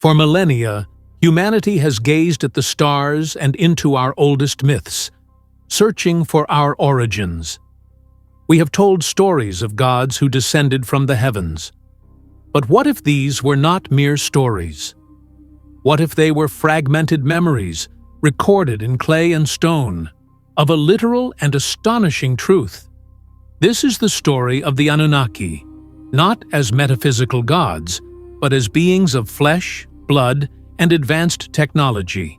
For millennia, humanity has gazed at the stars and into our oldest myths, searching for our origins. We have told stories of gods who descended from the heavens. But what if these were not mere stories? What if they were fragmented memories, recorded in clay and stone, of a literal and astonishing truth? This is the story of the Anunnaki, not as metaphysical gods, but as beings of flesh, blood, and advanced technology,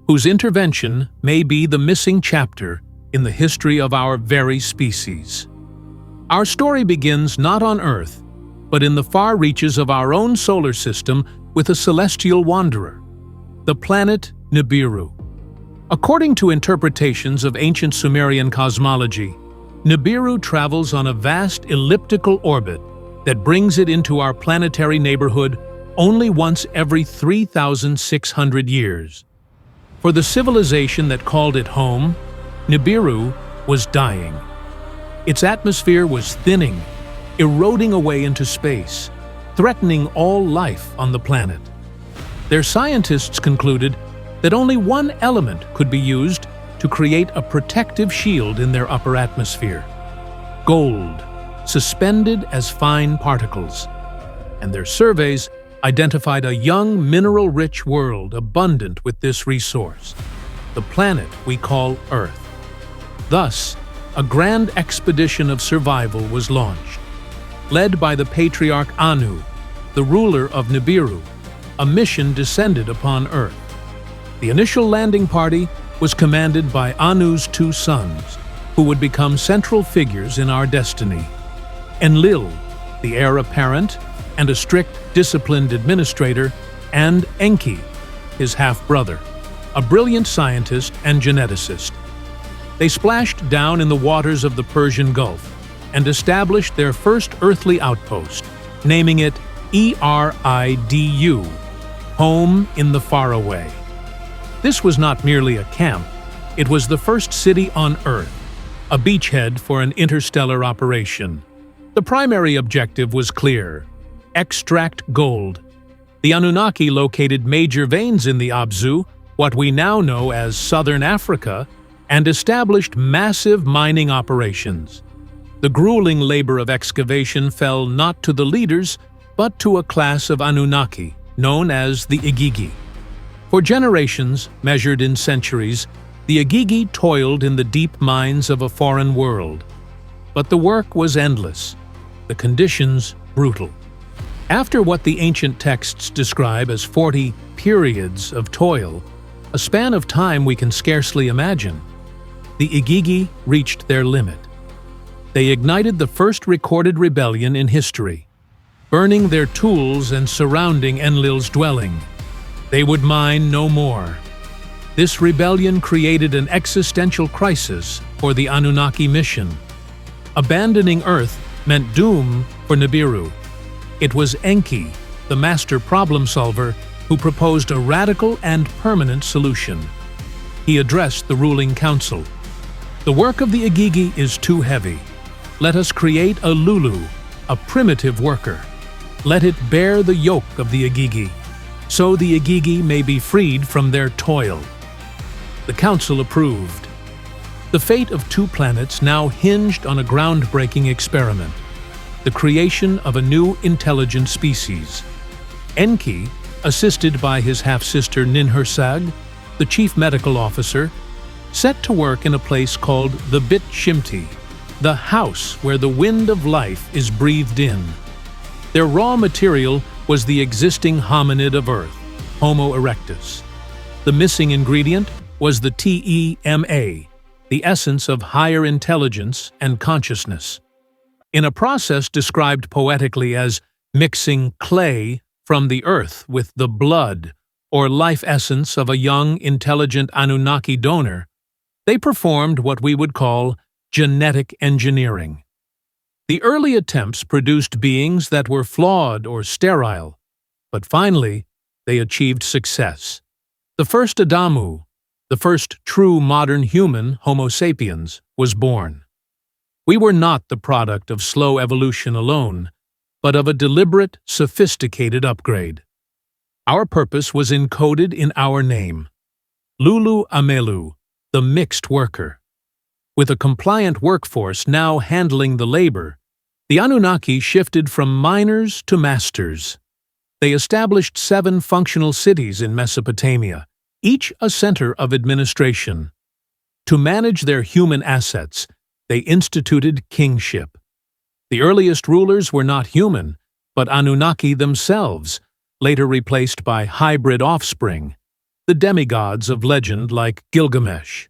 whose intervention may be the missing chapter in the history of our very species. Our story begins not on Earth, but in the far reaches of our own solar system with a celestial wanderer, the planet Nibiru. According to interpretations of ancient Sumerian cosmology, Nibiru travels on a vast elliptical orbit that brings it into our planetary neighborhood only once every 3,600 years. For the civilization that called it home, Nibiru was dying. Its atmosphere was thinning, eroding away into space, threatening all life on the planet. Their scientists concluded that only one element could be used to create a protective shield in their upper atmosphere: gold, suspended as fine particles. And their surveys identified a young, mineral-rich world abundant with this resource, the planet we call Earth. Thus, a grand expedition of survival was launched. Led by the patriarch Anu, the ruler of Nibiru, a mission descended upon Earth. The initial landing party was commanded by Anu's two sons, who would become central figures in our destiny: Enlil, the heir apparent and a strict, disciplined administrator, and Enki, his half-brother, a brilliant scientist and geneticist. They splashed down in the waters of the Persian Gulf and established their first earthly outpost, naming it Eridu, Home in the Faraway. This was not merely a camp, it was the first city on Earth, a beachhead for an interstellar operation. The primary objective was clear: extract gold. The Anunnaki located major veins in the Abzu, what we now know as Southern Africa, and established massive mining operations. The grueling labor of excavation fell not to the leaders, but to a class of Anunnaki, known as the Igigi. For generations, measured in centuries, the Igigi toiled in the deep mines of a foreign world. But the work was endless, the conditions brutal. After what the ancient texts describe as 40 periods of toil, a span of time we can scarcely imagine, the Igigi reached their limit. They ignited the first recorded rebellion in history, burning their tools and surrounding Enlil's dwelling. They would mine no more. This rebellion created an existential crisis for the Anunnaki mission. Abandoning Earth meant doom for Nibiru. It was Enki, the master problem solver, who proposed a radical and permanent solution. He addressed the ruling council. The work of the Igigi is too heavy. Let us create a Lulu, a primitive worker. Let it bear the yoke of the Igigi, so the Igigi may be freed from their toil. The council approved. The fate of two planets now hinged on a groundbreaking experiment: the creation of a new intelligent species. Enki, assisted by his half-sister Ninhursag, the chief medical officer, set to work in a place called the Bit Shimti, the house where the wind of life is breathed in. Their raw material was the existing hominid of Earth, Homo erectus. The missing ingredient was the TEMA, the essence of higher intelligence and consciousness. In a process described poetically as mixing clay from the earth with the blood or life essence of a young, intelligent Anunnaki donor, they performed what we would call genetic engineering. The early attempts produced beings that were flawed or sterile, but finally they achieved success. The first Adamu, the first true modern human, Homo sapiens, was born. We were not the product of slow evolution alone, but of a deliberate, sophisticated upgrade. Our purpose was encoded in our name. Lulu Amelu, the mixed worker. With a compliant workforce now handling the labor, the Anunnaki shifted from miners to masters. They established 7 functional cities in Mesopotamia, each a center of administration. To manage their human assets, they instituted kingship. The earliest rulers were not human, but Anunnaki themselves, later replaced by hybrid offspring, the demigods of legend like Gilgamesh.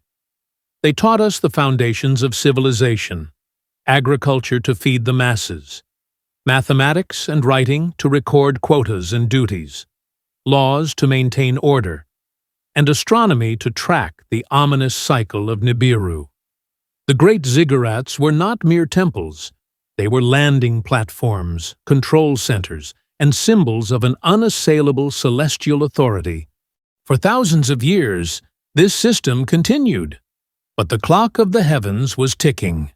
They taught us the foundations of civilization, agriculture to feed the masses, mathematics and writing to record quotas and duties, laws to maintain order, and astronomy to track the ominous cycle of Nibiru. The great ziggurats were not mere temples. They were landing platforms, control centers, and symbols of an unassailable celestial authority. For thousands of years, this system continued. But the clock of the heavens was ticking.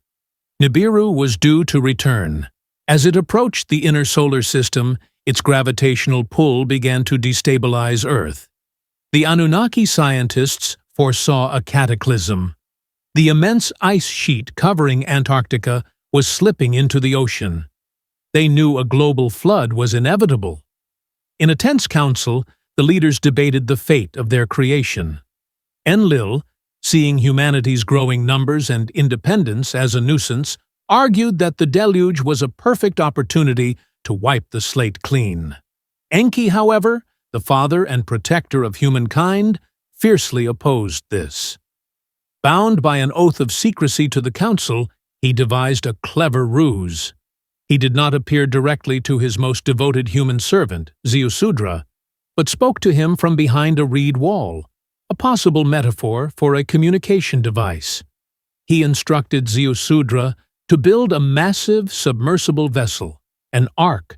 Nibiru was due to return. As it approached the inner solar system, its gravitational pull began to destabilize Earth. The Anunnaki scientists foresaw a cataclysm. The immense ice sheet covering Antarctica was slipping into the ocean. They knew a global flood was inevitable. In a tense council, the leaders debated the fate of their creation. Enlil, seeing humanity's growing numbers and independence as a nuisance, argued that the deluge was a perfect opportunity to wipe the slate clean. Enki, however, the father and protector of humankind, fiercely opposed this. Bound by an oath of secrecy to the council, he devised a clever ruse. He did not appear directly to his most devoted human servant, Ziusudra, but spoke to him from behind a reed wall, a possible metaphor for a communication device. He instructed Ziusudra to build a massive submersible vessel, an ark,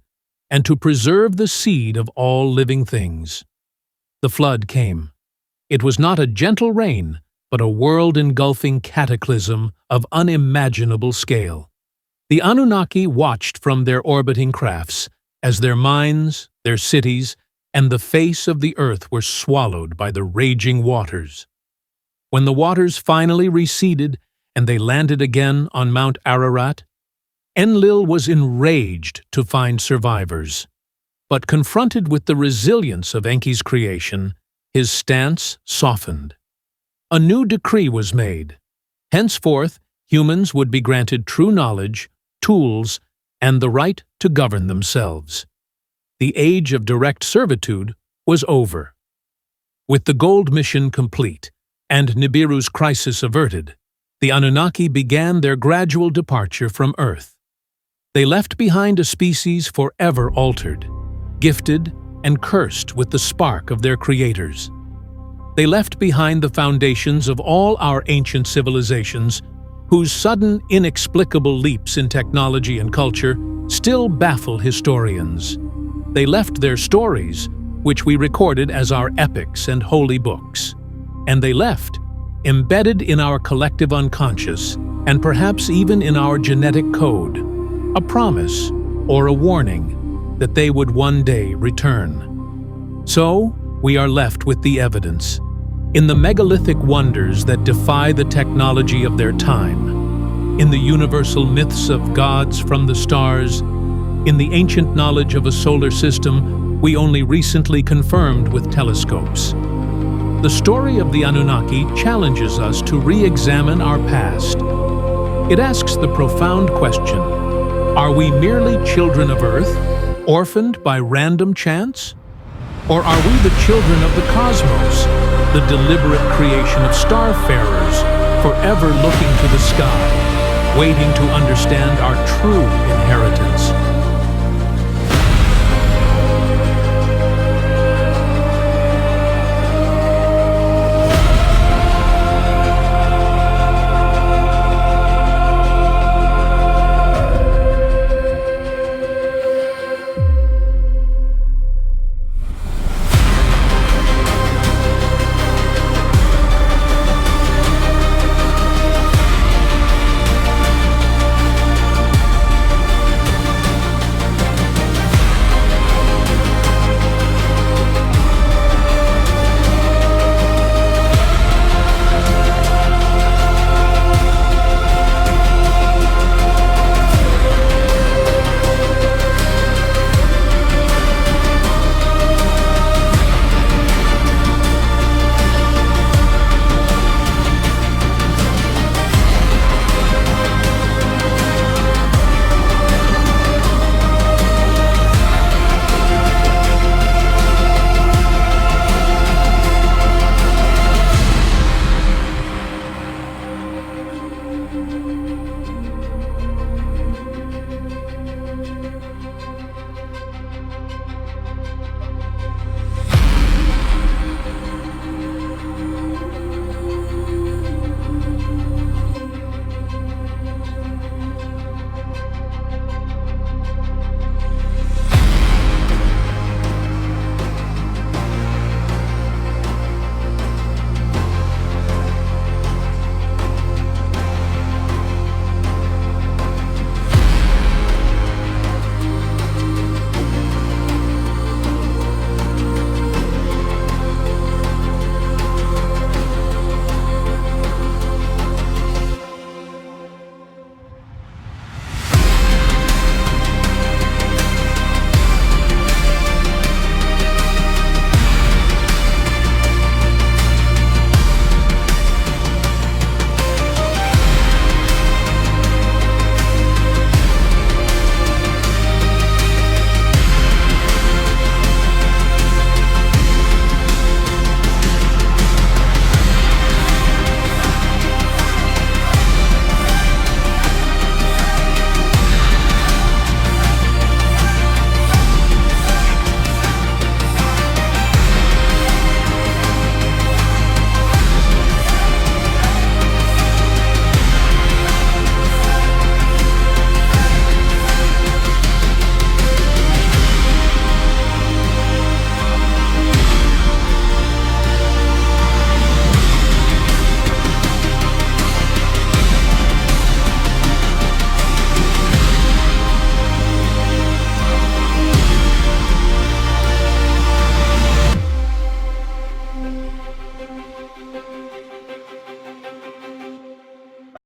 and to preserve the seed of all living things. The flood came. It was not a gentle rain, but a world-engulfing cataclysm of unimaginable scale. The Anunnaki watched from their orbiting crafts as their minds, their cities, and the face of the earth were swallowed by the raging waters. When the waters finally receded and they landed again on Mount Ararat, Enlil was enraged to find survivors. But confronted with the resilience of Enki's creation, his stance softened. A new decree was made. Henceforth, humans would be granted true knowledge, tools, and the right to govern themselves. The age of direct servitude was over. With the gold mission complete and Nibiru's crisis averted, the Anunnaki began their gradual departure from Earth. They left behind a species forever altered, gifted and cursed with the spark of their creators. They left behind the foundations of all our ancient civilizations, whose sudden, inexplicable leaps in technology and culture still baffle historians. They left their stories, which we recorded as our epics and holy books. And they left, embedded in our collective unconscious, and perhaps even in our genetic code, a promise or a warning that they would one day return. So, we are left with the evidence. In the megalithic wonders that defy the technology of their time, in the universal myths of gods from the stars, in the ancient knowledge of a solar system we only recently confirmed with telescopes. The story of the Anunnaki challenges us to re-examine our past. It asks the profound question, are we merely children of Earth, orphaned by random chance? Or are we the children of the cosmos, the deliberate creation of starfarers, forever looking to the sky, waiting to understand our true inheritance?